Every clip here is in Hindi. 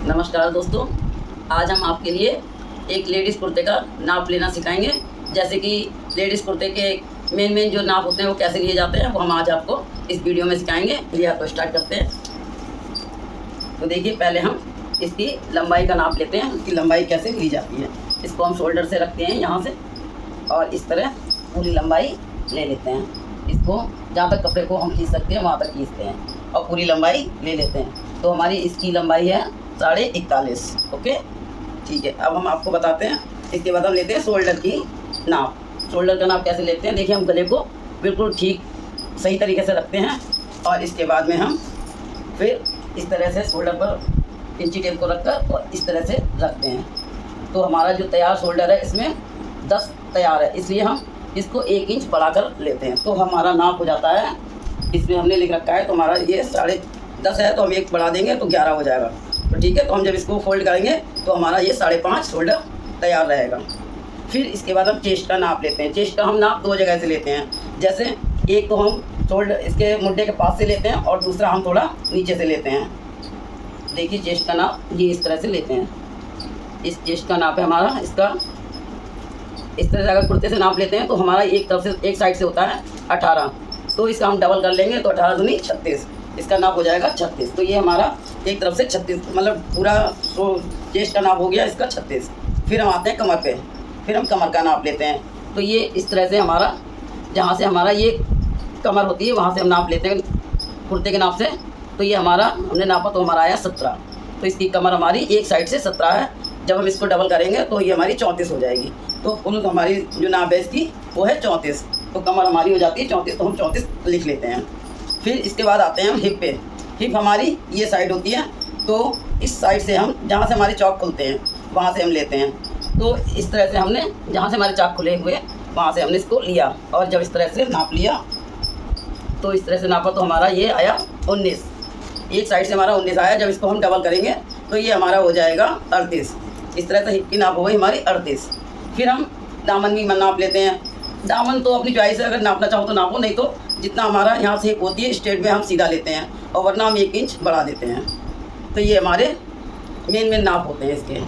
नमस्कार दोस्तों, आज हम आपके लिए एक लेडीज़ कुर्ते का नाप लेना सिखाएंगे। जैसे कि लेडीज़ कुर्ते के मेन जो नाप होते हैं वो कैसे लिए जाते हैं वो हम आज आपको इस वीडियो में सिखाएंगे। चलिए तो स्टार्ट करते हैं। तो देखिए, पहले हम इसकी लंबाई का नाप लेते हैं, इसकी लंबाई कैसे ली जाती है। इसको हम शोल्डर से रखते हैं यहाँ से और इस तरह पूरी लंबाई ले लेते हैं। इसको जहाँ तक कपड़े को हम खींच सकते हैं वहाँ तक खींचते हैं और पूरी लंबाई ले लेते हैं। तो हमारी इसकी लंबाई है 41.5। ओके, ठीक है। अब हम आपको बताते हैं, इसके बाद हम लेते हैं शोल्डर की नाप। शोल्डर का नाप कैसे लेते हैं, देखिए, हम गले को बिल्कुल ठीक सही तरीके से रखते हैं और इसके बाद में हम फिर इस तरह से शोल्डर पर इंची टेप को रखकर और इस तरह से रखते हैं। तो हमारा जो तैयार शोल्डर है इसमें 10 तैयार है, इसलिए हम इसको 1 इंच बढ़ाकर लेते हैं। तो हमारा नाप हो जाता है, इसमें हमने लिख रखा है, तो हमारा ये 10.5 है, तो हम 1 बढ़ा देंगे तो 11 हो जाएगा। तो ठीक है, तो हम जब इसको फोल्ड करेंगे तो हमारा ये 5.5 शोल्डर तैयार रहेगा। फिर इसके बाद हम चेस्ट का नाप लेते हैं। चेस्ट का हम नाप 2 जगह से लेते हैं। जैसे एक तो हम शोल्डर इसके मुड्ढे के पास से लेते हैं और दूसरा हम थोड़ा नीचे से लेते हैं। देखिए, चेस्ट का नाप ये इस तरह से लेते हैं। इस चेस्ट का नाप है हमारा, इसका इस तरह से अगर कुर्ते से नाप लेते हैं तो हमारा एक तरफ से एक साइड से होता है 18। तो इसका हम डबल कर लेंगे तो 18 दूनी 36, इसका नाप हो जाएगा 36। तो ये हमारा एक तरफ से 36, मतलब पूरा तो चेस्ट का नाप हो गया इसका 36। फिर हम आते हैं कमर पे, फिर हम कमर का नाप लेते हैं। तो ये इस तरह से हमारा, जहाँ से हमारा ये कमर होती है वहाँ से हम नाप लेते हैं कुर्ते के नाप से। तो ये हमारा हमने नापा तो हमारा आया 17। तो इसकी कमर हमारी एक साइड से 17 है। जब हम इसको डबल करेंगे तो ये हमारी 34 हो जाएगी। तो फुल हमारी जो नाप है इसकी वो है 34। तो कमर हमारी हो जाती है 34, तो हम 34 लिख लेते हैं। फिर इसके बाद आते हैं हम हिप पे। हिप हमारी ये साइड होती है, तो इस साइड से हम, जहाँ से हमारे चौक खुलते हैं वहाँ से हम लेते हैं। तो इस तरह से हमने, जहाँ से हमारे चाक खुले हुए वहाँ से हमने इसको लिया और जब इस तरह से नाप लिया तो इस तरह से नापा तो हमारा ये आया 19। एक साइड से हमारा 19 आया। जब इसको हम डबल करेंगे तो ये हमारा हो जाएगा 38। इस तरह से हिप की नाप हो गई हमारी 38। फिर हम दामन भी नाप लेते हैं। दामन तो अपनी चॉइस है, अगर नापना चाहो तो नापो, नहीं तो जितना हमारा यहाँ से हिप होती है स्ट्रेट में हम सीधा लेते हैं और वरना हम 1 इंच बढ़ा देते हैं। तो ये हमारे मेन नाप होते हैं इसके।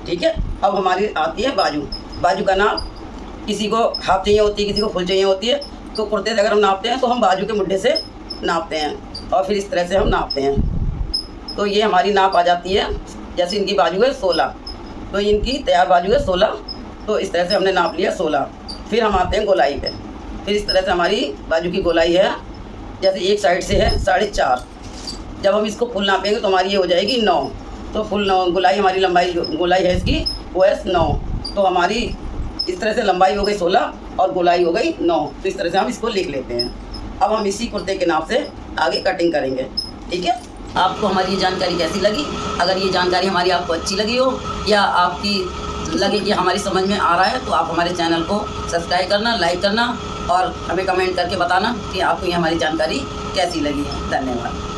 ठीक है, अब हमारी आती है बाजू। बाजू का नाप, किसी को हाफ चाहिए होती है, किसी को फुल चाहिए होती है। तो कुर्ते से अगर हम नापते हैं तो हम बाजू के मुड्ढे से नापते हैं और फिर इस तरह से हम नापते हैं। तो ये हमारी नाप आ जाती है। जैसे इनकी बाजू है 16, तो इनकी तैयार बाजू है 16। तो इस तरह से हमने नाप लिया 16। फिर हम आते हैं गोलाई पे। फिर इस तरह से हमारी बाजू की गोलाई है, जैसे एक साइड से है 4.5। जब हम इसको फुल नापेंगे तो हमारी ये हो जाएगी 9। तो फुल 9 गोलाई, हमारी लंबाई गोलाई है इसकी वो है 9। तो हमारी इस तरह से लंबाई हो गई 16 और गोलाई हो गई 9। तो इस तरह से हम इसको लिख लेते हैं। अब हम इसी कुर्ते के नाप से आगे कटिंग करेंगे। ठीक है, आपको हमारी ये जानकारी कैसी लगी? अगर ये जानकारी हमारी आपको अच्छी लगी हो या आपकी लगे कि हमारी समझ में आ रहा है तो आप हमारे चैनल को सब्सक्राइब करना, लाइक करना और हमें कमेंट करके बताना कि आपको ये हमारी जानकारी कैसी लगी है। धन्यवाद।